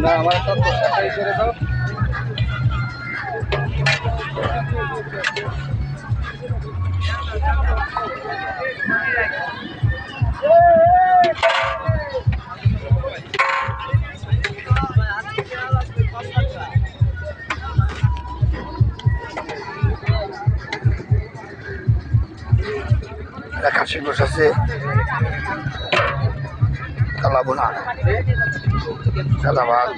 না আমার তো একাই করে দাও। খাসি গোশ আছে, কালা বোনা, সাদা ভাত,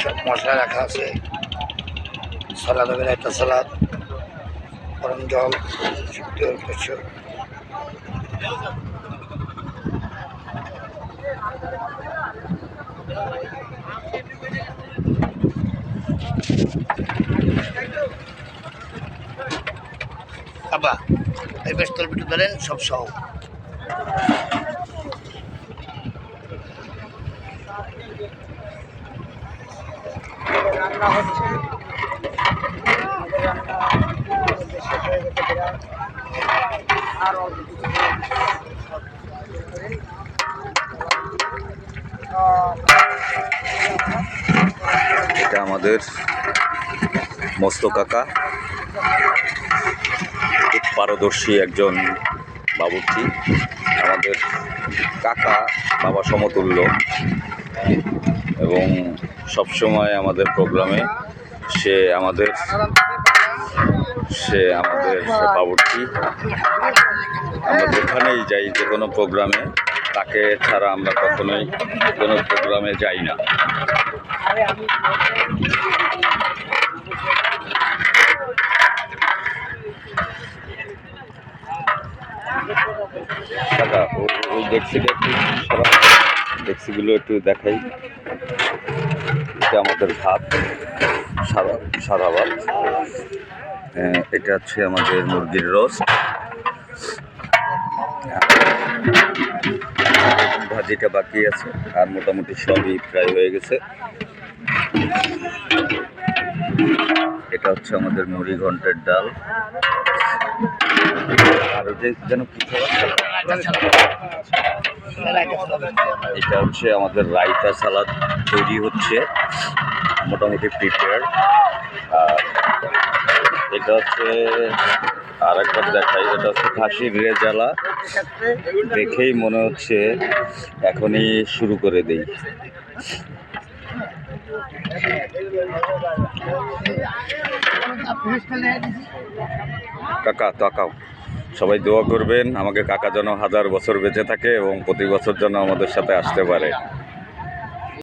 সব মশলা রাখা আছে। সালাদ হবে, একটা সালাদ, গরম জল, শুক্তো কিছু। আবা এই বেশ তল বিটু ধরেন সব সহ। রান্না হচ্ছে, আর এটা আমাদের মস্ত কাকা, খুব পারদর্শী একজন বাবুর্চি। আমাদের কাকা বাবা সমতুল্য এবং সবসময় আমাদের প্রোগ্রামে সে আমাদের বাবুর্চি। আমরা যেখানেই যাই, যে কোনো প্রোগ্রামে তাকে ছাড়া আমরা কখনোই কোনো প্রোগ্রামে যাই না। দাদা ওই ডেক্সিটা একটু ডেক্সিগুলো একটু দেখাই। এটা আমাদের ভাত, সাদা ভাত। এটা হচ্ছে আমাদের মুরগির রোস্ট, ভাজিটা বাকি আছে, আর মোটামুটি সবই প্রায় হয়ে গেছে। এটা হচ্ছে আমাদের মুড়ি ঘন্টের ডাল, আর ওই যে যেন কি এটা হচ্ছে আমাদের রায়তা সালাদ তৈরি হচ্ছে, মোটামুটি প্রিপেয়ার। আর এটা হচ্ছে আর একবার দেখাই, এটা হচ্ছে খাসির রেজালা। দেখেই মনে হচ্ছে এখনই শুরু করে দেই। কাকা তাকাও, সবাই দোয়া করবেন আমাকে কাকা যেন 1000 বছর বেঁচে থাকে এবং প্রতি বছর যেন আমাদের সাথে আসতে পারে।